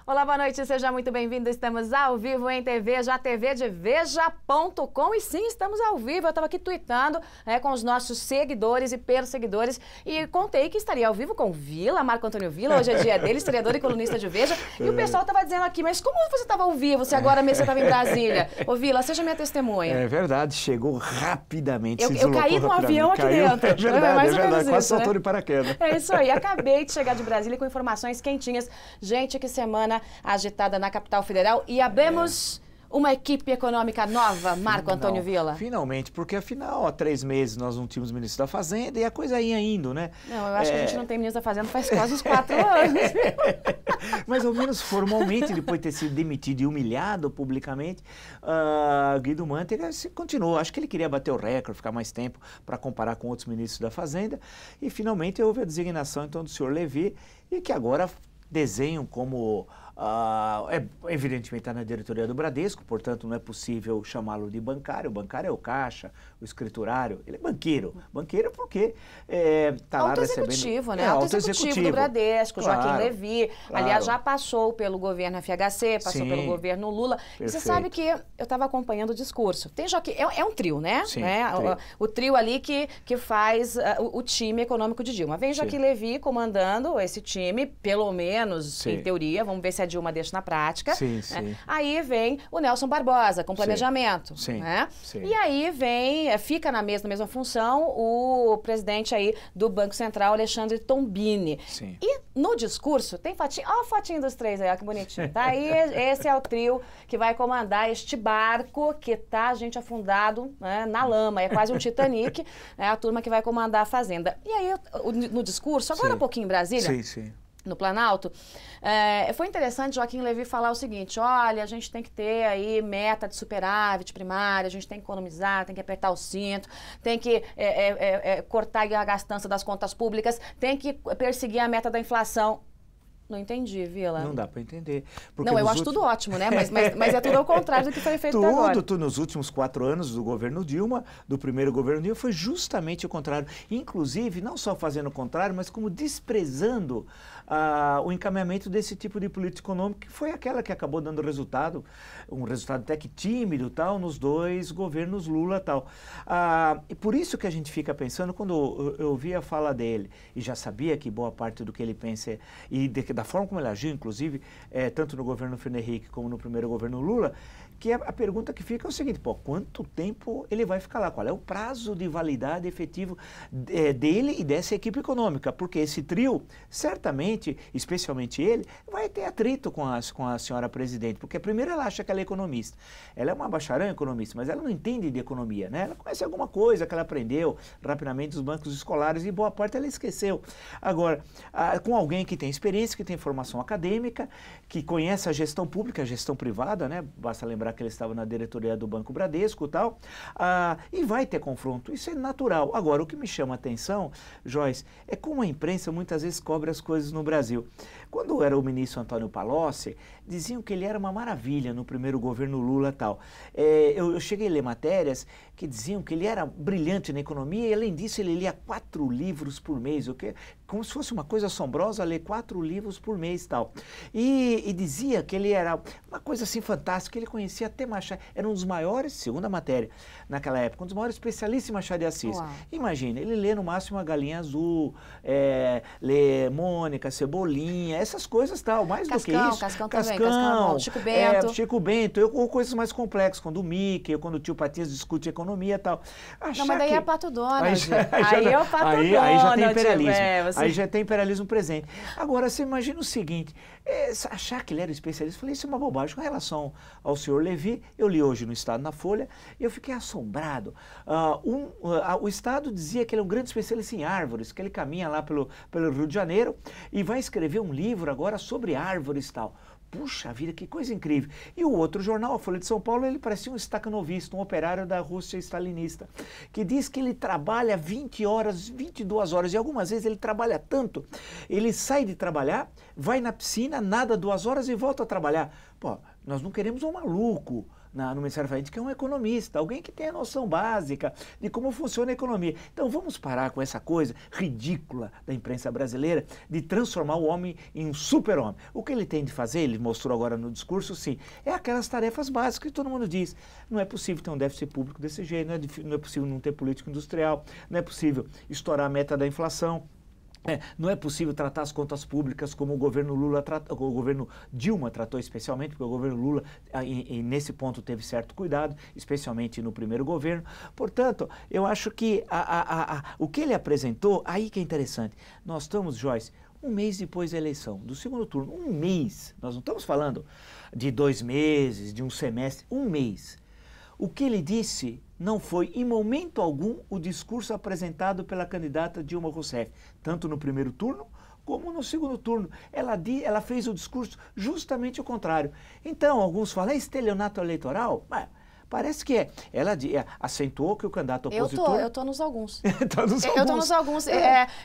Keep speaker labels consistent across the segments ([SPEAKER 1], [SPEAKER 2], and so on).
[SPEAKER 1] Olá, boa noite, seja muito bem-vindo. Estamos ao vivo em TV, já TV de Veja.com. E sim, estamos ao vivo. Eu estava aqui tweetando com os nossos seguidores e perseguidores e contei que estaria ao vivo com Vila, Marco Antônio Vila. Hoje é dia dele, historiador e colunista de Veja. E o pessoal estava dizendo aqui, mas como você estava ao vivo se agora mesmo você estava em Brasília? Ô Vila, seja minha testemunha.
[SPEAKER 2] É verdade, chegou rapidamente.
[SPEAKER 1] Eu caí num avião aqui dentro.
[SPEAKER 2] É verdade, quase
[SPEAKER 1] isso,
[SPEAKER 2] soltou
[SPEAKER 1] né?
[SPEAKER 2] de paraquedas.
[SPEAKER 1] É isso aí, acabei de chegar de Brasília com informações quentinhas. Gente, que semana agitada na capital federal e abemos uma equipe econômica nova, Marco Antônio Vila.
[SPEAKER 2] Finalmente, porque afinal há 3 meses nós não tínhamos ministro da Fazenda e a coisa ia indo, né?
[SPEAKER 1] Não, eu acho que a gente não tem ministro da Fazenda faz quase uns 4 anos.
[SPEAKER 2] Mais ou menos formalmente, depois de ter sido demitido e humilhado publicamente, Guido Mantega continuou. Acho que ele queria bater o recorde, ficar mais tempo para comparar com outros ministros da Fazenda. E finalmente houve a designação então do senhor Levi e que agora desenham como... evidentemente está na diretoria do Bradesco, portanto não é possível chamá-lo de bancário. O bancário é o caixa, o escriturário, ele é banqueiro. Banqueiro porque está lá recebendo...
[SPEAKER 1] Executivo, né? Alto executivo do Bradesco, claro, Joaquim Levi. Claro. Aliás, já passou pelo governo FHC, passou pelo governo Lula. Perfeito. E você sabe que eu estava acompanhando o discurso. Tem Joaquim, é um trio, né?
[SPEAKER 2] Sim,
[SPEAKER 1] trio. O trio ali que faz o time econômico de Dilma. Vem Joaquim Levi comandando esse time, pelo menos em teoria, vamos ver se a Dilma deixa na prática.
[SPEAKER 2] Sim, sim.
[SPEAKER 1] Aí vem o Nelson Barbosa com planejamento.
[SPEAKER 2] Sim,
[SPEAKER 1] né?
[SPEAKER 2] Sim.
[SPEAKER 1] E aí fica na mesma função o presidente aí do Banco Central, Alexandre Tombini.
[SPEAKER 2] Sim.
[SPEAKER 1] E no discurso tem fotinho, ó a fotinho dos três aí, ó, que bonitinho. Tá aí, esse é o trio que vai comandar este barco que tá, gente, afundado, né, na lama. É quase um Titanic, né, a turma que vai comandar a Fazenda. E aí, no discurso, agora há pouquinho em Brasília, no Planalto, foi interessante Joaquim Levi falar o seguinte: olha, a gente tem que ter aí meta de superávit primária, a gente tem que economizar, tem que apertar o cinto, tem que cortar a gastança das contas públicas, tem que perseguir a meta da inflação. Não entendi, Vila.
[SPEAKER 2] Não dá para entender.
[SPEAKER 1] Não, eu acho tudo ótimo, né? Mas é tudo ao contrário do que foi feito até agora.
[SPEAKER 2] Tudo nos últimos 4 anos do governo Dilma, do primeiro governo Dilma, foi justamente o contrário. Inclusive, não só fazendo o contrário, mas como desprezando o encaminhamento desse tipo de política econômica, que foi aquela que acabou dando resultado, um resultado até que tímido, tal, nos 2 governos Lula, tal. E por isso que a gente fica pensando, quando eu ouvi a fala dele, e já sabia que boa parte do que ele pensa e da forma como ele agiu, inclusive, tanto no governo Fernando Henrique como no primeiro governo Lula, que a pergunta que fica é o seguinte: quanto tempo ele vai ficar lá? Qual é o prazo de validade efetivo dele e dessa equipe econômica? Porque esse trio, certamente, especialmente ele, vai ter atrito com a senhora presidente, porque primeiro ela acha que ela é economista. Ela é uma bacharel economista, mas ela não entende de economia, né? Ela conhece alguma coisa que ela aprendeu rapidamente dos bancos escolares e boa parte ela esqueceu. Agora, com alguém que tem experiência, que tem formação acadêmica, que conhece a gestão pública, a gestão privada, né? Basta lembrar que ele estava na diretoria do Banco Bradesco e tal, e vai ter confronto, isso é natural. Agora, o que me chama a atenção, Joyce, é como a imprensa muitas vezes cobre as coisas no Brasil. Quando era o ministro Antônio Palocci, diziam que ele era uma maravilha no primeiro governo Lula e tal. Eu cheguei a ler matérias que diziam que ele era brilhante na economia e, além disso, ele lia 4 livros por mês, como se fosse uma coisa assombrosa ler 4 livros por mês e tal. E dizia que ele era uma coisa assim fantástica, ele conhecia até Machado, era um dos maiores, segundo a matéria, naquela época, um dos maiores especialistas em Machado de Assis.
[SPEAKER 1] Uau.
[SPEAKER 2] Imagina, ele lê no máximo a Galinha Azul, lê Mônica, Cebolinha, essas coisas tal, mais do que isso.
[SPEAKER 1] Cascão também, Cascão, Chico Bento.
[SPEAKER 2] Chico Bento, ou coisas mais complexas, quando o Mickey, ou quando o tio Patinhas discute economia e tal.
[SPEAKER 1] Não, mas daí é Pato Donald.
[SPEAKER 2] Aí
[SPEAKER 1] é o Pato Donald.
[SPEAKER 2] Aí já tem imperialismo. Aí já tem imperialismo presente. Agora, você imagina o seguinte, achar que ele era especialista, eu falei, isso é uma bobagem. Com relação ao senhor Levi, eu li hoje no Estado, na Folha, e eu fiquei assombrado. O Estado dizia que ele é um grande especialista em árvores, que ele caminha lá pelo Rio de Janeiro e vai escrever um livro agora sobre árvores e tal. Puxa vida, que coisa incrível. E o outro jornal, a Folha de São Paulo, ele parecia um stacanovista, um operário da Rússia stalinista, que diz que ele trabalha 20 horas, 22 horas, e algumas vezes ele trabalha tanto, ele sai de trabalhar, vai na piscina, nada 2 horas e volta a trabalhar. Nós não queremos um maluco no Ministério da Fazenda, que é um economista, alguém que tem a noção básica de como funciona a economia. Então vamos parar com essa coisa ridícula da imprensa brasileira de transformar o homem em um super-homem. O que ele tem de fazer, ele mostrou agora no discurso, sim, é aquelas tarefas básicas que todo mundo diz. Não é possível ter um déficit público desse jeito, não é possível não ter política industrial, não é possível estourar a meta da inflação. Não é possível tratar as contas públicas como o governo Lula o governo Dilma tratou especialmente, porque o governo Lula, e nesse ponto, teve certo cuidado, especialmente no primeiro governo. Portanto, eu acho que o que ele apresentou, aí que é interessante. Nós estamos, Joyce, um mês depois da eleição, do segundo turno, um mês. Nós não estamos falando de 2 meses, de um semestre, um mês. O que ele disse não foi, em momento algum, o discurso apresentado pela candidata Dilma Rousseff, tanto no primeiro turno como no segundo turno. Ela fez o discurso justamente o contrário. Então, alguns falam, é estelionato eleitoral? Parece que é. Ela acentuou que o candidato opositor...
[SPEAKER 1] Eu tô nos alguns.
[SPEAKER 2] Tá nos
[SPEAKER 1] Eu tô nos alguns.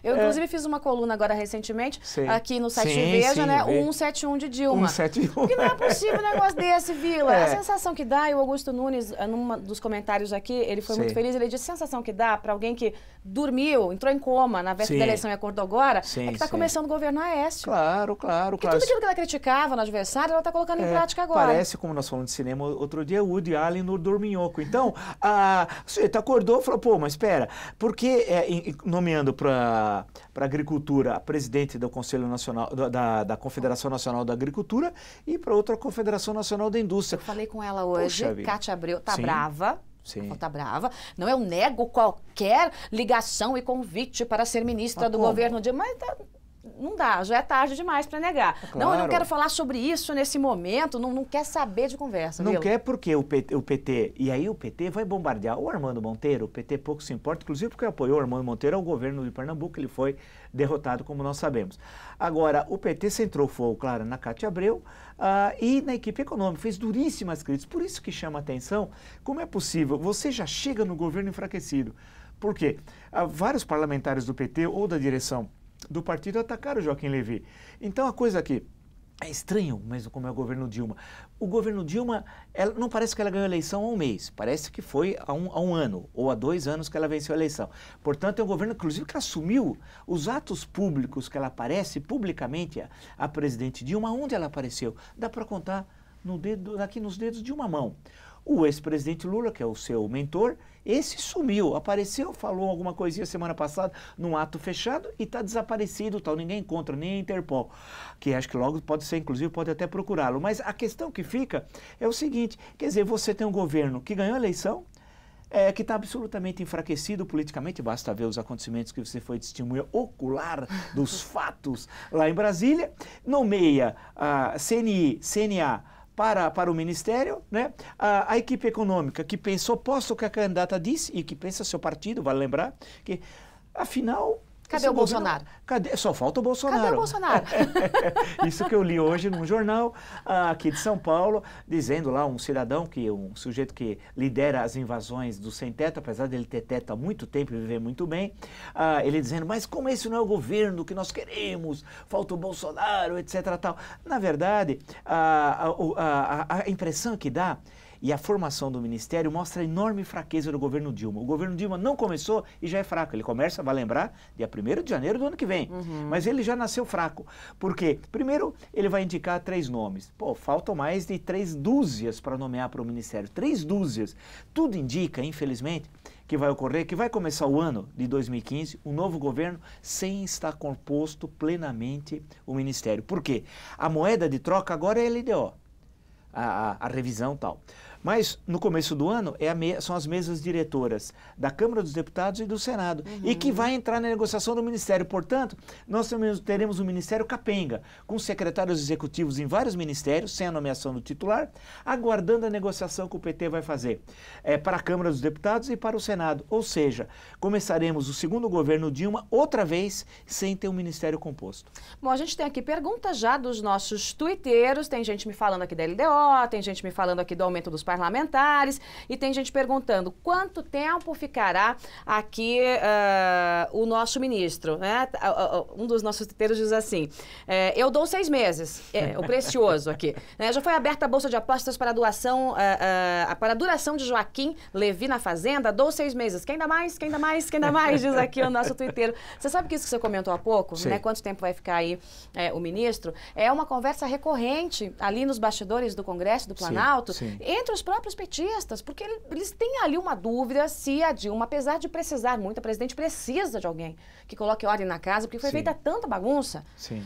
[SPEAKER 1] Eu, inclusive, fiz uma coluna agora recentemente, aqui no site Veja, né? 171 de Dilma.
[SPEAKER 2] 171.
[SPEAKER 1] Porque não é possível um negócio desse, Vila.
[SPEAKER 2] É.
[SPEAKER 1] A sensação que dá, e o Augusto Nunes, num dos comentários aqui, ele foi muito feliz, ele disse, a sensação que dá para alguém que dormiu, entrou em coma na véspera da eleição e acordou agora, é que está começando o governo Aécio.
[SPEAKER 2] Claro.
[SPEAKER 1] Tudo aquilo que ela criticava no adversário, ela está colocando em prática agora.
[SPEAKER 2] Parece, como nós falamos de cinema outro dia, Woody Allen no Dorminhoco. Então, o sujeito acordou e falou, pô, mas espera, porque nomeando para a agricultura a presidente do Conselho Nacional, da Confederação Nacional da Agricultura e para outra Confederação Nacional da Indústria.
[SPEAKER 1] Eu falei com ela hoje, Cátia Abreu, tá brava.
[SPEAKER 2] Sim.
[SPEAKER 1] Ela tá brava. Não, eu nego qualquer ligação e convite para ser ministra do governo de... Mas não dá, já é tarde demais para negar.
[SPEAKER 2] Claro.
[SPEAKER 1] Não, eu não quero falar sobre isso nesse momento, não quer saber de conversa.
[SPEAKER 2] Não
[SPEAKER 1] viu?
[SPEAKER 2] quer porque o PT, e aí o PT vai bombardear o Armando Monteiro, o PT pouco se importa, inclusive porque apoiou o Armando Monteiro ao governo de Pernambuco, ele foi derrotado, como nós sabemos. Agora, o PT centrou fogo, claro, na Cátia Abreu e na equipe econômica, fez duríssimas críticas, por isso que chama a atenção, como é possível, você já chega no governo enfraquecido. Por quê? Vários parlamentares do PT ou da direção do partido atacaram o Joaquim Levy. Então a coisa aqui é estranho, mesmo como é o governo Dilma. O governo Dilma, não parece que ela ganhou a eleição há um mês, parece que foi há um ano ou há 2 anos que ela venceu a eleição. Portanto, é um governo, inclusive, que assumiu os atos públicos que ela aparece publicamente, a presidente Dilma, onde ela apareceu. Dá para contar aqui nos dedos de uma mão. O ex-presidente Lula, que é o seu mentor, esse sumiu, apareceu, falou alguma coisinha semana passada num ato fechado e está desaparecido, tal, ninguém encontra, nem a Interpol, que acho que logo pode ser, inclusive, pode até procurá-lo. Mas a questão que fica é o seguinte, quer dizer, você tem um governo que ganhou a eleição, que está absolutamente enfraquecido politicamente, basta ver os acontecimentos que você foi testemunha ocular dos fatos lá em Brasília, nomeia a CNI, CNA, para o Ministério, né? A equipe econômica que pensou, posto que a candidata disse, e que pensa seu partido, vale lembrar, que afinal...
[SPEAKER 1] Cadê o Bolsonaro?
[SPEAKER 2] Só falta o Bolsonaro.
[SPEAKER 1] Cadê o Bolsonaro?
[SPEAKER 2] Isso que eu li hoje num jornal aqui de São Paulo, dizendo lá um cidadão, um sujeito que lidera as invasões do sem-teto, apesar dele ter teto há muito tempo e viver muito bem, ele dizendo, mas como esse não é o governo que nós queremos, falta o Bolsonaro, etc. Tal. Na verdade, a impressão que dá, e a formação do Ministério mostra a enorme fraqueza do governo Dilma. O governo Dilma não começou e já é fraco. Ele começa, vai lembrar, dia 1º de janeiro do ano que vem. Mas ele já nasceu fraco. Por quê? Primeiro, ele vai indicar 3 nomes. Pô, faltam mais de 3 dúzias para nomear para o Ministério. 3 dúzias. Tudo indica, infelizmente, que vai ocorrer, que vai começar o ano de 2015, um novo governo, sem estar composto plenamente o Ministério. Por quê? A moeda de troca agora é a LDO. A revisão e tal. Mas, no começo do ano, são as mesas diretoras da Câmara dos Deputados e do Senado, e que vai entrar na negociação do Ministério. Portanto, nós teremos um Ministério capenga, com secretários executivos em vários ministérios, sem a nomeação do titular, aguardando a negociação que o PT vai fazer para a Câmara dos Deputados e para o Senado. Ou seja, começaremos o segundo governo Dilma, outra vez, sem ter um Ministério composto.
[SPEAKER 1] Bom, a gente tem aqui perguntas já dos nossos tuiteiros, tem gente me falando aqui da LDO, tem gente me falando aqui do aumento dos parlamentares, e tem gente perguntando quanto tempo ficará aqui o nosso ministro, né? Um dos nossos twitteiros diz assim, eu dou 6 meses, o precioso aqui. Já foi aberta a Bolsa de Apostas para a duração de Joaquim Levy na Fazenda, dou 6 meses. Quem dá mais? Quem dá mais? Quem dá mais? Diz aqui o nosso twitteiro. Você sabe que isso que você comentou há pouco, né? Quanto tempo vai ficar aí o ministro? É uma conversa recorrente ali nos bastidores do Congresso, do Planalto, entre os próprios petistas, porque eles têm ali uma dúvida se a Dilma, apesar de precisar muito, a presidente precisa de alguém que coloque ordem na casa, porque foi feita tanta bagunça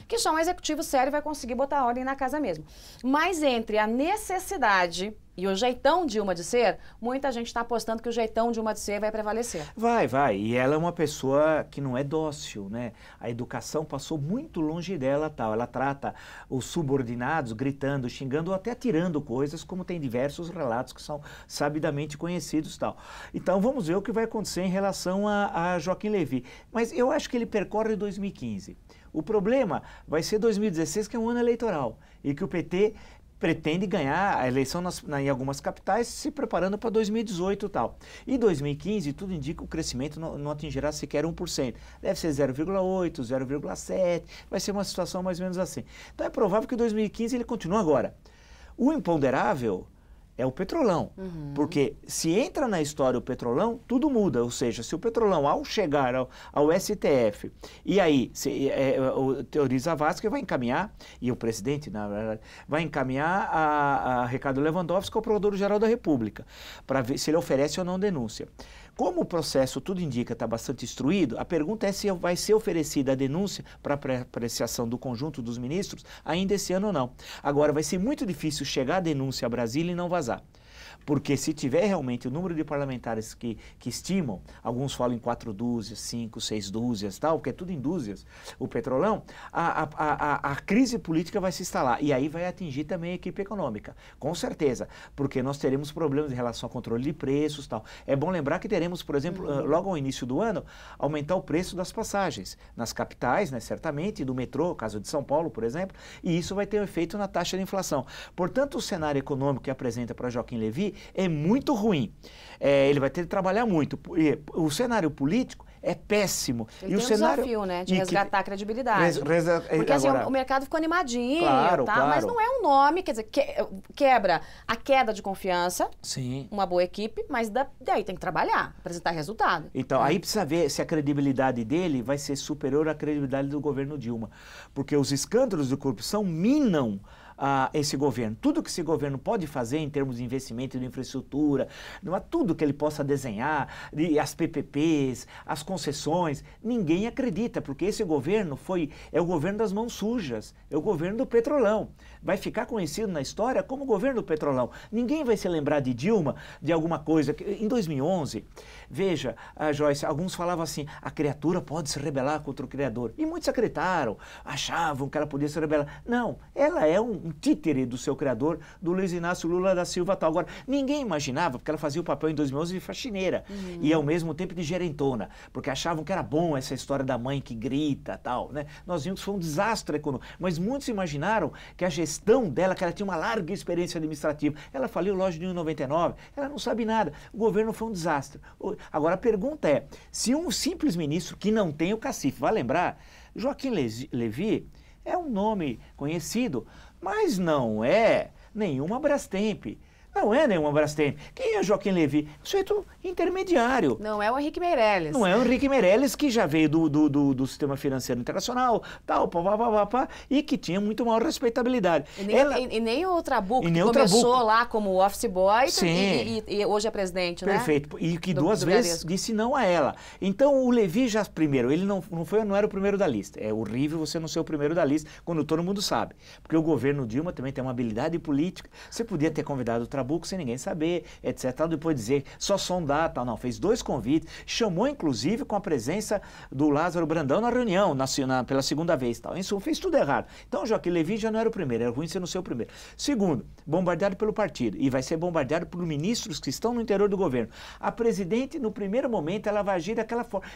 [SPEAKER 1] que só um executivo sério vai conseguir botar ordem na casa mesmo. Mas entre a necessidade e o jeitão Dilma de ser, muita gente está apostando que o jeitão Dilma de ser vai prevalecer.
[SPEAKER 2] Vai. E ela é uma pessoa que não é dócil, né? A educação passou muito longe dela, tal. Ela trata os subordinados gritando, xingando ou até atirando coisas, como tem diversos relatos que são sabidamente conhecidos, tal. Então vamos ver o que vai acontecer em relação a Joaquim Levy. Mas eu acho que ele percorre 2015. O problema vai ser 2016, que é um ano eleitoral, e que o PT pretende ganhar a eleição em algumas capitais, se preparando para 2018 e tal. E 2015, tudo indica que o crescimento não atingirá sequer 1%. Deve ser 0,8%, 0,7%, vai ser uma situação mais ou menos assim. Então é provável que 2015 ele continue agora. O imponderável é o Petrolão, porque se entra na história o Petrolão, tudo muda, ou seja, se o Petrolão, ao chegar ao STF, e aí o Teori Zavascki vai encaminhar, e o presidente, na verdade, vai encaminhar a Ricardo Lewandowski ao Procurador-Geral da República, para ver se ele oferece ou não denúncia. Como o processo, tudo indica, está bastante instruído, a pergunta é se vai ser oferecida a denúncia para apreciação do conjunto dos ministros ainda esse ano ou não. Agora, vai ser muito difícil chegar a denúncia a Brasília e não vazar. Porque se tiver realmente o número de parlamentares que estimam, alguns falam em 4 dúzias, 5, 6 dúzias, tal, porque é tudo em dúzias, o Petrolão, a crise política vai se instalar e aí vai atingir também a equipe econômica, com certeza, porque nós teremos problemas em relação ao controle de preços, tal. É bom lembrar que teremos, por exemplo, logo ao início do ano, aumentar o preço das passagens nas capitais, né, certamente, do metrô, caso de São Paulo, por exemplo, e isso vai ter um efeito na taxa de inflação. Portanto, o cenário econômico que apresenta para Joaquim Levy é muito ruim. Ele vai ter que trabalhar muito. O cenário político é péssimo.
[SPEAKER 1] Ele tem um desafio, né, de resgatar a credibilidade. Porque assim, o mercado ficou animadinho,
[SPEAKER 2] claro.
[SPEAKER 1] Mas não é um nome, quer dizer, quebra a queda de confiança, uma boa equipe, mas daí tem que trabalhar, apresentar resultado.
[SPEAKER 2] Então, aí precisa ver se a credibilidade dele vai ser superior à credibilidade do governo Dilma. Porque os escândalos de corrupção minam esse governo. Tudo que esse governo pode fazer em termos de investimento de infraestrutura, tudo que ele possa desenhar, as PPPs, as concessões, ninguém acredita, porque esse governo é o governo das mãos sujas, é o governo do Petrolão. Vai ficar conhecido na história como o governo do Petrolão. Ninguém vai se lembrar de Dilma, de alguma coisa. Em 2011, veja, Joyce, alguns falavam assim, a criatura pode se rebelar contra o Criador. E muitos acreditaram, achavam que ela podia se rebelar. Não, ela é um títere do seu criador, do Luiz Inácio Lula da Silva tal. Agora, ninguém imaginava, porque ela fazia o papel em 2011 de faxineira e ao mesmo tempo de gerentona, porque achavam que era bom essa história da mãe que grita tal, né? Nós vimos que foi um desastre econômico, mas muitos imaginaram que a gestão dela, que ela tinha uma larga experiência administrativa, ela faliu loja de 1999, ela não sabe nada, o governo foi um desastre. Agora a pergunta é, se um simples ministro que não tem o cacife, vai lembrar, Joaquim Levy é um nome conhecido, mas não é nenhuma Brastemp. Não é nenhuma Brastemp. Quem é Joaquim Levy? Um sujeito intermediário.
[SPEAKER 1] Não é o Henrique Meirelles.
[SPEAKER 2] Não é o Henrique Meirelles, que já veio do sistema financeiro internacional, tal, e que tinha muito maior respeitabilidade.
[SPEAKER 1] E nem o Trabuco, que começou lá como office boy e hoje é presidente, né?
[SPEAKER 2] Perfeito. E que duas vezes disse não a ela. Então, o Levy já, primeiro, ele não era o primeiro da lista. É horrível você não ser o primeiro da lista, quando todo mundo sabe. Porque o governo Dilma também tem uma habilidade política. Você podia ter convidado o Trabuco sem ninguém saber, etc. Depois dizer, só sondar, tal. Não, fez 2 convites, chamou inclusive com a presença do Lázaro Brandão na reunião, pela segunda vez, tal. Isso fez tudo errado. Então, Joaquim Levy já não era o primeiro, era ruim ser no seu primeiro. Segundo, bombardeado pelo partido, e vai ser bombardeado por ministros que estão no interior do governo. A presidente, no primeiro momento, ela vai agir daquela forma.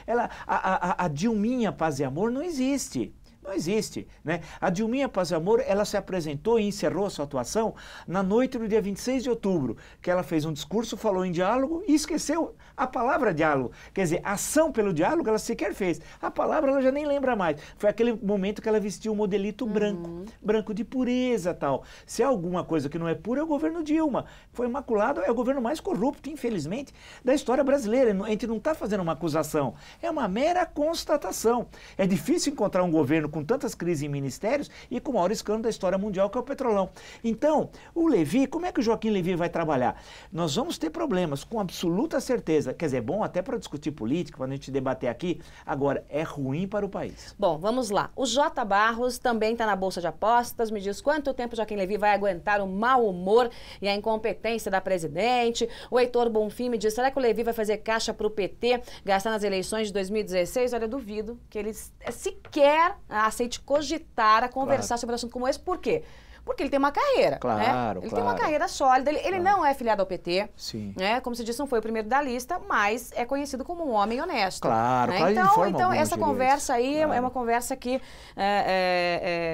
[SPEAKER 2] A Dilminha Paz e Amor não existe. Não existe, né? A Dilminha Paz e Amor, ela se apresentou e encerrou a sua atuação na noite do dia 26 de outubro, que ela fez um discurso, falou em diálogo e esqueceu a palavra diálogo. Quer dizer, ação pelo diálogo ela sequer fez. A palavra ela já nem lembra mais. Foi aquele momento que ela vestiu um modelito branco, branco de pureza tal. Se há alguma coisa que não é pura, é o governo Dilma. Foi imaculado, é o governo mais corrupto, infelizmente, da história brasileira. A gente não está fazendo uma acusação, é uma mera constatação. É difícil encontrar um governo com tantas crises em ministérios e com o maior escândalo da história mundial, que é o Petrolão. Então, o Levi, como é que o Joaquim Levi vai trabalhar? Nós vamos ter problemas, com absoluta certeza. Quer dizer, é bom até para discutir política, para a gente debater aqui. Agora, é ruim para o país.
[SPEAKER 1] Bom, vamos lá. O J. Barros também está na Bolsa de Apostas. Me diz quanto tempo o Joaquim Levi vai aguentar o mau humor e a incompetência da presidente. O Heitor Bonfim me diz, será que o Levi vai fazer caixa para o PT gastar nas eleições de 2016? Olha, duvido que ele sequer aceite cogitar a conversar sobre um assunto como esse. Por quê? Porque ele tem uma carreira,
[SPEAKER 2] claro,
[SPEAKER 1] né? Ele tem uma carreira sólida, ele não é filiado ao PT,
[SPEAKER 2] sim,
[SPEAKER 1] né? Como se disse, não foi o primeiro da lista, mas é conhecido como um homem honesto.
[SPEAKER 2] Claro,
[SPEAKER 1] né?
[SPEAKER 2] claro.
[SPEAKER 1] Então essa conversa aí é uma conversa que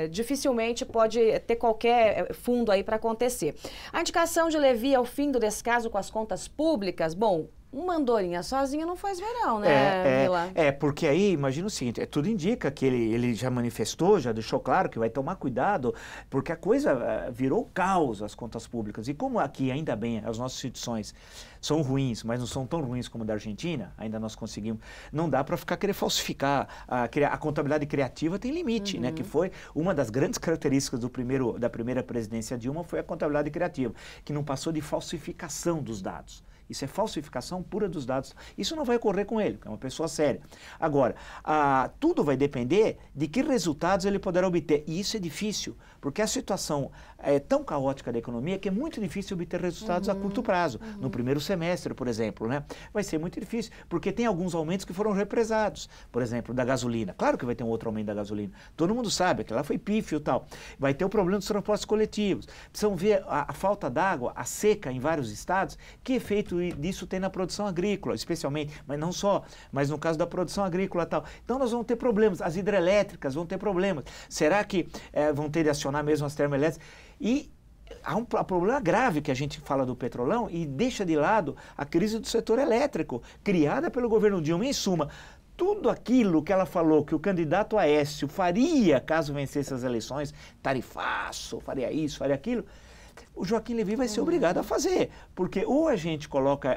[SPEAKER 1] dificilmente pode ter qualquer fundo aí para acontecer. A indicação de Levi ao fim do descaso com as contas públicas, bom, uma andorinha sozinha não faz verão, né, Vila?
[SPEAKER 2] Porque aí, imagina o seguinte, tudo indica que ele já manifestou, já deixou claro que vai tomar cuidado, porque a coisa virou caos, as contas públicas. E como aqui, ainda bem, as nossas instituições são ruins, mas não são tão ruins como a da Argentina, ainda nós conseguimos, não dá para ficar querer falsificar. A contabilidade criativa tem limite, né? Que foi uma das grandes características da primeira presidência Dilma, foi a contabilidade criativa, que não passou de falsificação dos dados. Isso é falsificação pura dos dados. Isso não vai ocorrer com ele, que é uma pessoa séria. Agora, tudo vai depender de que resultados ele poderá obter. E isso é difícil, porque a situação é tão caótica da economia que é muito difícil obter resultados a curto prazo. No primeiro semestre, por exemplo, né? Vai ser muito difícil, porque tem alguns aumentos que foram represados. Por exemplo, da gasolina. Claro que vai ter um outro aumento da gasolina. Todo mundo sabe que lá foi pífio e tal. Vai ter o problema dos transportes coletivos. Precisam ver a falta d'água, a seca em vários estados, que efeito disso tem na produção agrícola, especialmente, mas não só, mas no caso da produção agrícola e tal. Então nós vamos ter problemas, as hidrelétricas vão ter problemas. Será que vão ter de acionar mesmo as termoelétricas? E há um problema grave que a gente fala do Petrolão e deixa de lado a crise do setor elétrico, criada pelo governo Dilma. Em suma, tudo aquilo que ela falou que o candidato Aécio faria caso vencesse as eleições, tarifaço, faria isso, faria aquilo, o Joaquim Levi vai ser obrigado a fazer, porque ou a gente coloca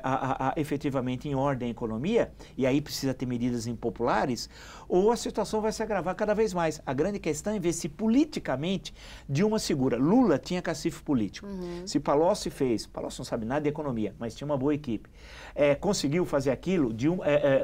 [SPEAKER 2] efetivamente em ordem a economia, e aí precisa ter medidas impopulares, ou a situação vai se agravar cada vez mais. A grande questão é ver se politicamente Dilma segura. Lula tinha cacife político. Se Palocci Palocci não sabe nada de economia, mas tinha uma boa equipe, conseguiu fazer aquilo,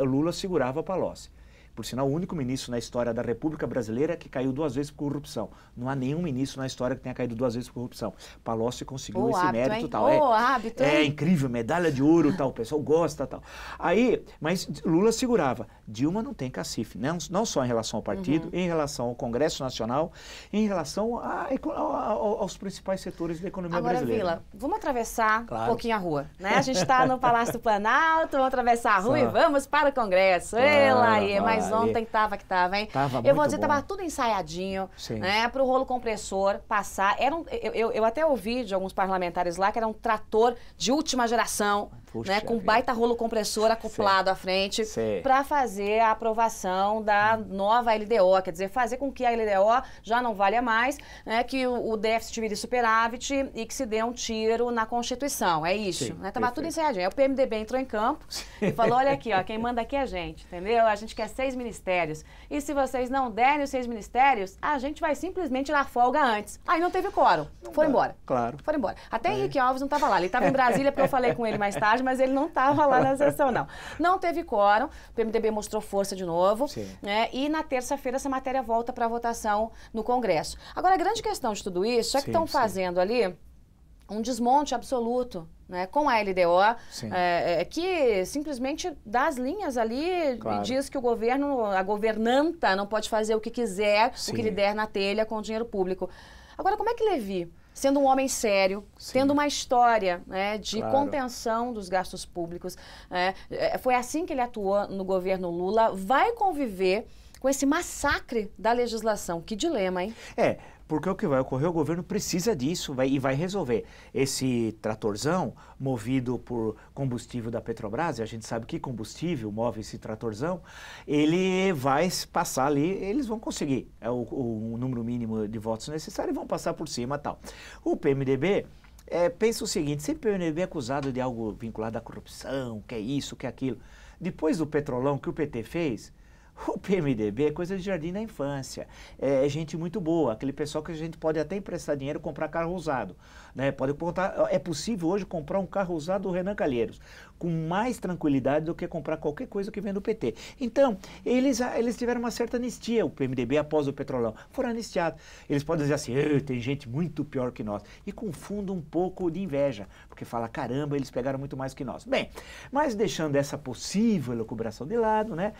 [SPEAKER 2] Lula segurava Palocci. Por sinal, o único ministro na história da República Brasileira que caiu 2 vezes por corrupção. Não há nenhum ministro na história que tenha caído 2 vezes por corrupção. Palocci conseguiu esse mérito, tal. É incrível, medalha de ouro, tal, o pessoal gosta, tal. Aí, mas Lula segurava. Dilma não tem cacife, não só em relação ao partido, em relação ao Congresso Nacional, em relação aos principais setores da economia brasileira.
[SPEAKER 1] Agora, Vila, vamos atravessar um pouquinho a rua, né? A gente está no Palácio do Planalto, vamos atravessar a rua e vamos para o Congresso. Mas ontem tava, hein? Eu vou dizer, tava tudo ensaiadinho, né? Para o rolo compressor passar. Eu até ouvi de alguns parlamentares lá que era um trator de última geração, né? Com baita rolo compressor acoplado à frente, para fazer a aprovação da nova LDO. Quer dizer, fazer com que a LDO já não valha mais, né? Que o déficit vire superávit e que se dê um tiro na Constituição. É isso, né? Tava tudo ensaiadinho. Aí o PMDB entrou em campo e falou, olha aqui, ó, quem manda aqui é a gente, entendeu? A gente quer 6 ministérios. E se vocês não derem os 6 ministérios, a gente vai simplesmente dar folga antes. Aí não teve quórum. Foram embora.
[SPEAKER 2] Claro.
[SPEAKER 1] Foram embora. Até Henrique Alves não estava lá. Ele estava em Brasília porque eu falei com ele mais tarde, mas ele não estava lá na sessão, não. Não teve quórum. O PMDB mostrou força de novo. Né? E na terça-feira essa matéria volta para votação no Congresso. Agora, a grande questão de tudo isso é que estão fazendo ali um desmonte absoluto, né, com a LDO, que simplesmente dá as linhas ali e diz que o governo, a governanta não pode fazer o que quiser, o que lhe der na telha com o dinheiro público. Agora, como é que Levi, sendo um homem sério, tendo uma história, né, de contenção dos gastos públicos, foi assim que ele atuou no governo Lula, vai conviver com esse massacre da legislação. Que dilema, hein?
[SPEAKER 2] Porque o que vai ocorrer, o governo precisa disso e vai resolver. Esse tratorzão, movido por combustível da Petrobras, e a gente sabe que combustível move esse tratorzão, ele vai passar ali, eles vão conseguir o número mínimo de votos necessário e vão passar por cima e tal. O PMDB... pensa o seguinte, sempre o PMDB é acusado de algo vinculado à corrupção, que é isso, que é aquilo. Depois do Petrolão que o PT fez, o PMDB é coisa de jardim da infância, é gente muito boa, aquele pessoal que a gente pode até emprestar dinheiro e comprar carro usado. Né? É possível hoje comprar um carro usado do Renan Calheiros, com mais tranquilidade do que comprar qualquer coisa que vem do PT. Então, eles tiveram uma certa anistia, o PMDB após o Petrolão, foram anistiados. Eles podem dizer assim, tem gente muito pior que nós, e confundem um pouco de inveja, porque fala, caramba, eles pegaram muito mais que nós. Bem, mas deixando essa possível elucubração de lado, né,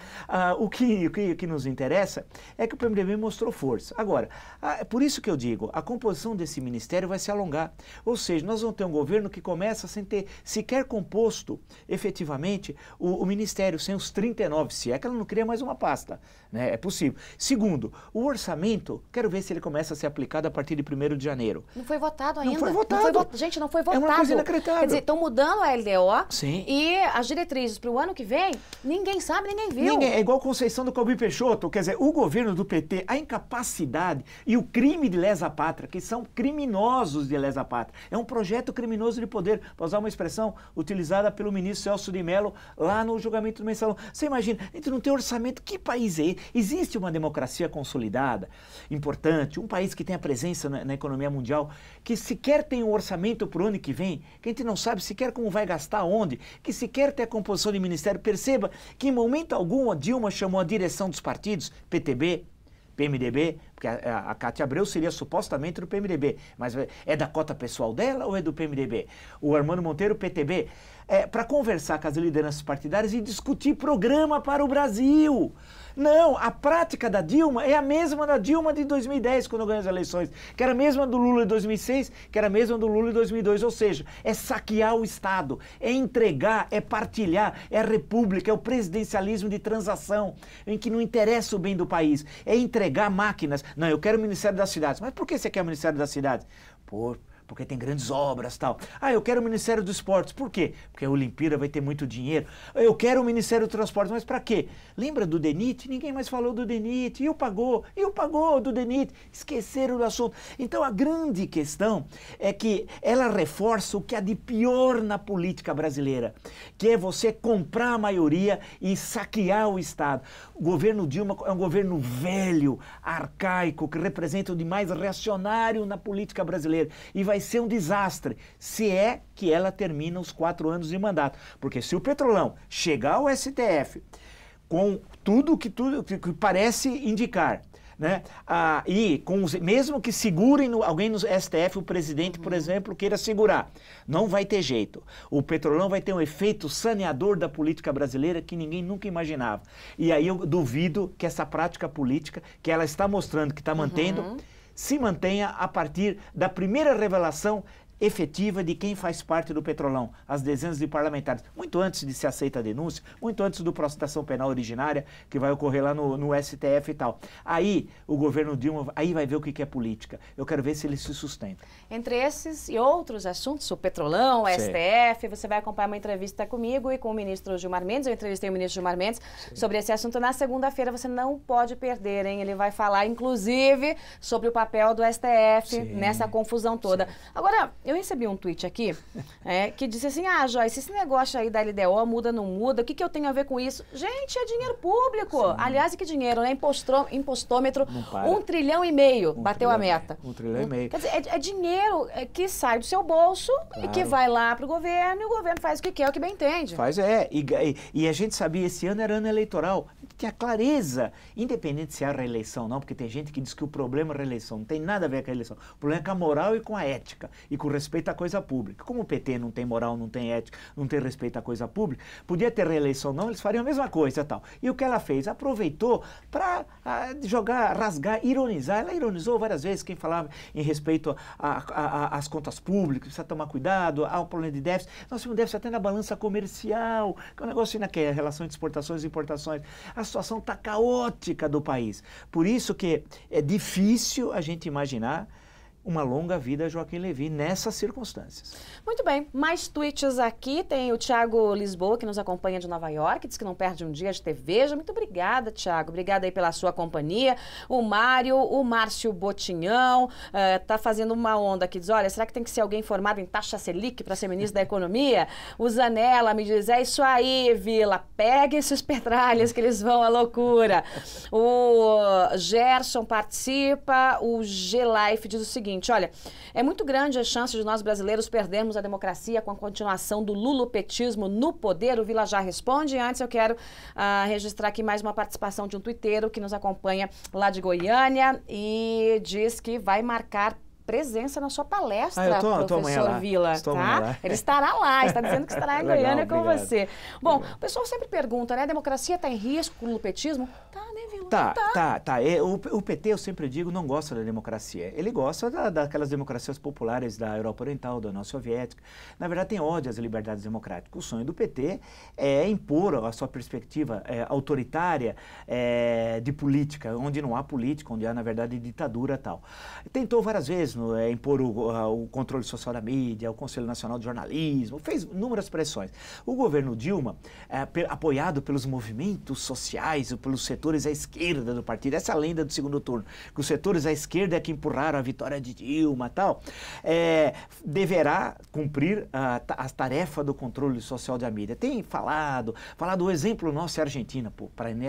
[SPEAKER 2] o que nos interessa é que o PMDB mostrou força. Agora, por isso que eu digo, a composição desse ministério vai se alongar. Ou seja, nós vamos ter um governo que começa sem ter sequer composto efetivamente o ministério, sem os 39, se é que ela não cria mais uma pasta. Né? É possível. Segundo, o orçamento, quero ver se ele começa a ser aplicado a partir de 1º de janeiro.
[SPEAKER 1] Não foi votado ainda.
[SPEAKER 2] Não foi votado.
[SPEAKER 1] Gente, não foi votado.
[SPEAKER 2] É uma coisa inacreditável.
[SPEAKER 1] Quer dizer, estão mudando a LDO.
[SPEAKER 2] Sim.
[SPEAKER 1] E as diretrizes para o ano que vem, ninguém sabe, ninguém viu.
[SPEAKER 2] É igual a Conceição do Calbi Peixoto, quer dizer, o governo do PT, a incapacidade e o crime de lesa pátria, que são criminosos de lesa pátria. É um projeto criminoso de poder, para usar uma expressão utilizada pelo ministro Celso de Mello lá no julgamento do Mensalão. Você imagina, a gente não tem orçamento, que país é esse? Existe uma democracia consolidada, importante, um país que tem a presença na economia mundial, que sequer tem um orçamento para o ano que vem, que a gente não sabe sequer como vai gastar, onde, que sequer tem a composição de ministério. Perceba que em momento algum a Dilma chamou a direção dos partidos, PTB, PMDB, porque a Cátia Abreu seria supostamente do PMDB, mas é da cota pessoal dela ou é do PMDB? O Armando Monteiro, PTB, para conversar com as lideranças partidárias e discutir programa para o Brasil. Não, a prática da Dilma é a mesma da Dilma de 2010, quando ganhou as eleições, que era a mesma do Lula de 2006, que era a mesma do Lula de 2002, ou seja, é saquear o Estado, é entregar, é partilhar, é a república, é o presidencialismo de transação, em que não interessa o bem do país, é entregar máquinas. Não, eu quero o Ministério das Cidades. Mas por que você quer o Ministério das Cidades? Porque tem grandes obras e tal. Eu quero o Ministério dos Esportes. Por quê? Porque a Olimpíada vai ter muito dinheiro. Eu quero o Ministério do Transporte. Mas para quê? Lembra do DENIT? Ninguém mais falou do DENIT. E o pagou do DENIT. Esqueceram do assunto. Então a grande questão é que ela reforça o que há de pior na política brasileira, que é você comprar a maioria e saquear o Estado. O governo Dilma é um governo velho, arcaico, que representa o de mais reacionário na política brasileira. E vai ser um desastre, se é que ela termina os 4 anos de mandato. Porque se o Petrolão chegar ao STF com tudo que parece indicar, né? E mesmo que segurem alguém no STF, o presidente, por exemplo, queira segurar, não vai ter jeito. O Petrolão vai ter um efeito saneador da política brasileira que ninguém nunca imaginava. E aí eu duvido que essa prática política, que ela está mostrando que está mantendo, se mantenha a partir da primeira revelação efetiva de quem faz parte do Petrolão, as dezenas de parlamentares, muito antes de ser aceita a denúncia, muito antes do processo de ação penal originária, que vai ocorrer lá no STF e tal. Aí o governo Dilma aí vai ver o que é política. Eu quero ver se ele se sustenta.
[SPEAKER 1] Entre esses e outros assuntos, o Petrolão, o STF, você vai acompanhar uma entrevista comigo e com o ministro Gilmar Mendes. Eu entrevistei o ministro Gilmar Mendes sobre esse assunto na segunda-feira. Você não pode perder, hein? Ele vai falar, inclusive, sobre o papel do STF nessa confusão toda. Agora, eu recebi um tweet aqui que disse assim, Joyce, esse negócio aí da LDO muda, não muda, o que eu tenho a ver com isso? Gente, é dinheiro público. Aliás, e que dinheiro, né? Impostômetro, 1,5 trilhão, bateu a meta.
[SPEAKER 2] 1,5 trilhão.
[SPEAKER 1] Quer dizer, é dinheiro que sai do seu bolso e que vai lá pro governo e o governo faz o que quer, o que bem entende.
[SPEAKER 2] E a gente sabia, esse ano era ano eleitoral, tinha clareza, independente se há reeleição ou não, porque tem gente que diz que o problema é a reeleição, não tem nada a ver com a eleição, o problema é com a moral e com a ética, e com respeito à coisa pública. Como o PT não tem moral, não tem ética, não tem respeito à coisa pública, podia ter reeleição ou não, eles fariam a mesma coisa e tal. E o que ela fez? Aproveitou para jogar, rasgar, ironizar. Ela ironizou várias vezes quem falava em respeito às contas públicas, precisa tomar cuidado, há um problema de déficit. Nós temos déficit até na balança comercial, que é um negócio que é a relação de exportações e importações. A situação está caótica do país. Por isso que é difícil a gente imaginar uma longa vida a Joaquim Levy nessas circunstâncias.
[SPEAKER 1] Muito bem, mais tweets aqui, tem o Thiago Lisboa, que nos acompanha de Nova York, diz que não perde um dia de TV. Muito obrigada, Thiago, obrigada aí pela sua companhia. O Mário, o Márcio Botinhão, tá fazendo uma onda aqui, diz, olha, será que tem que ser alguém formado em taxa Selic para ser ministro da Economia? O Zanella me diz, é isso aí, Vila, pega esses petralhas que eles vão à loucura. O Gerson participa, o G-Life diz o seguinte, olha, é muito grande a chance de nós brasileiros perdermos a democracia com a continuação do lulopetismo no poder. O Vila já responde. Antes eu quero registrar aqui mais uma participação de um tuiteiro que nos acompanha lá de Goiânia e diz que vai marcar presença na sua palestra, professor Vila, tá? Ele estará lá, está dizendo que estará em Goiânia com você. Bom, o pessoal sempre pergunta, né? A democracia está em risco com o lulopetismo? Tá, né, Vila?
[SPEAKER 2] Tá. O PT, eu sempre digo, não gosta da democracia. Ele gosta daquelas democracias populares da Europa Oriental, da União Soviética. Na verdade, tem ódio às liberdades democráticas. O sonho do PT é impor a sua perspectiva autoritária de política, onde não há política, onde há, na verdade, ditadura e tal. Tentou várias vezes impor o controle social da mídia, o Conselho Nacional de Jornalismo, fez inúmeras pressões. O governo Dilma, apoiado pelos movimentos sociais, pelos setores à esquerda do partido, essa lenda do segundo turno, que os setores à esquerda é que empurraram a vitória de Dilma e tal, deverá cumprir a tarefa do controle social da mídia. Tem falado o exemplo nosso é a Argentina,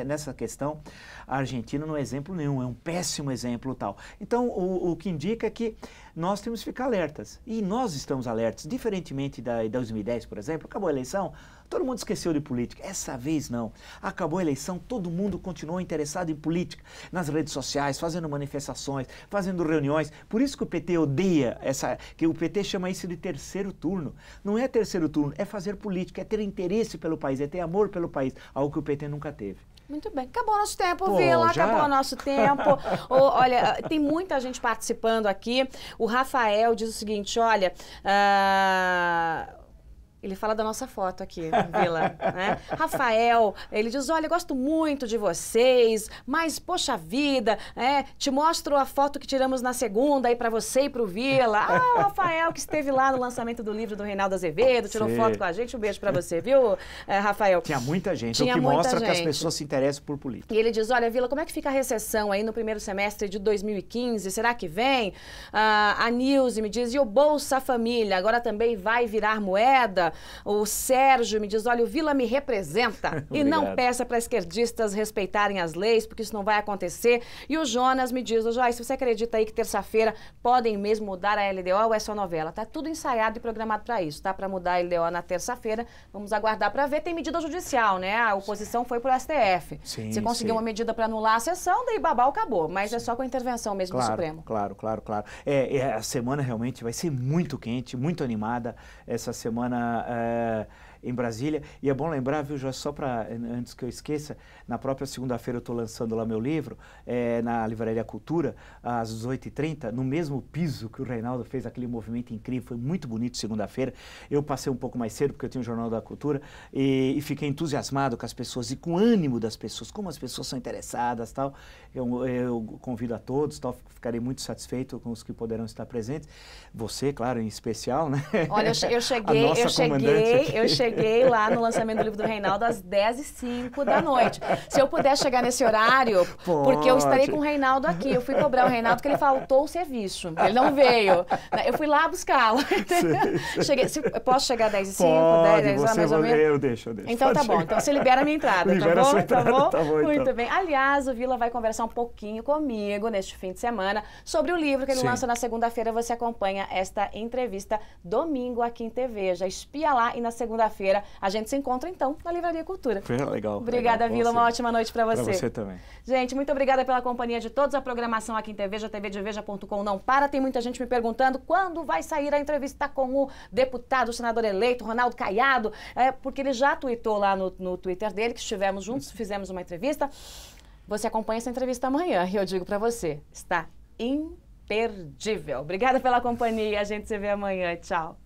[SPEAKER 2] nessa questão, a Argentina não é exemplo nenhum, é um péssimo exemplo tal. Então, o que indica é que nós temos que ficar alertas. E nós estamos alertas, diferentemente da 2010, por exemplo, acabou a eleição, todo mundo esqueceu de política. Essa vez não. Acabou a eleição, todo mundo continuou interessado em política, nas redes sociais, fazendo manifestações, fazendo reuniões. Por isso que o PT odeia que o PT chama isso de terceiro turno. Não é terceiro turno, é fazer política, é ter interesse pelo país, é ter amor pelo país, algo que o PT nunca teve.
[SPEAKER 1] Muito bem. Acabou o nosso tempo, Vila. Já? Acabou o nosso tempo. Olha, tem muita gente participando aqui. O Rafael diz o seguinte, olha... Ele fala da nossa foto aqui, Vila, né? Rafael, ele diz, olha, eu gosto muito de vocês, mas, poxa vida, te mostro a foto que tiramos na segunda aí pra você e pro Vila. O Rafael que esteve lá no lançamento do livro do Reinaldo Azevedo, tirou foto com a gente, um beijo pra você, viu, Rafael?
[SPEAKER 2] Tinha muita gente, o que mostra que as pessoas se interessam por política.
[SPEAKER 1] E ele diz, olha, Vila, como é que fica a recessão aí no primeiro semestre de 2015? Será que vem? A Nilce me diz, e o Bolsa Família, agora também vai virar moeda? O Sérgio me diz, olha, o Vila me representa e não peça para esquerdistas respeitarem as leis, porque isso não vai acontecer. E o Jonas me diz, Joyce, você acredita aí que terça-feira podem mesmo mudar a LDO ou é só novela? Tá tudo ensaiado e programado para isso, tá? Para mudar a LDO na terça-feira, vamos aguardar para ver. Tem medida judicial, né? A oposição foi pro STF.
[SPEAKER 2] Sim,
[SPEAKER 1] se conseguir uma medida para anular a sessão, daí babau acabou. Mas é só com a intervenção mesmo do Supremo.
[SPEAKER 2] Claro. A semana realmente vai ser muito quente, muito animada. Essa semana... em Brasília, e é bom lembrar, viu, Joyce, só para, antes que eu esqueça, na própria segunda-feira eu estou lançando lá meu livro, na Livraria Cultura, às 18h30, no mesmo piso que o Reinaldo fez aquele movimento incrível, foi muito bonito segunda-feira, eu passei um pouco mais cedo, porque eu tinha o Jornal da Cultura, e fiquei entusiasmado com as pessoas, e com o ânimo das pessoas, como as pessoas são interessadas, tal, eu convido a todos, tal, ficarei muito satisfeito com os que poderão estar presentes, você, claro, em especial, né?
[SPEAKER 1] Olha, eu cheguei lá no lançamento do livro do Reinaldo às 10h05 da noite. Se eu puder chegar nesse horário, porque eu estarei com o Reinaldo aqui. Eu fui cobrar o Reinaldo que ele faltou o serviço. Ele não veio. Eu fui lá buscá-lo. Posso chegar às 10h05, 10 horas mais ou menos?
[SPEAKER 2] Eu deixo.
[SPEAKER 1] Então tá bom. Então você libera a minha entrada, tá bom? Muito bem. Aliás, o Vila vai conversar um pouquinho comigo neste fim de semana sobre o livro que ele lança na segunda-feira. Você acompanha esta entrevista domingo aqui em TV. Já espia lá e na segunda-feira a gente se encontra, então, na Livraria Cultura.
[SPEAKER 2] Legal.
[SPEAKER 1] Obrigada, Vila. Uma ótima noite para você.
[SPEAKER 2] Para você também.
[SPEAKER 1] Gente, muito obrigada pela companhia de todos. A programação aqui em TVeja, tvdeveja.com não para. Tem muita gente me perguntando quando vai sair a entrevista com o deputado, o senador eleito, Ronaldo Caiado, porque ele já tuitou lá no Twitter dele, que estivemos juntos, fizemos uma entrevista. Você acompanha essa entrevista amanhã e eu digo para você, está imperdível. Obrigada pela companhia. A gente se vê amanhã. Tchau.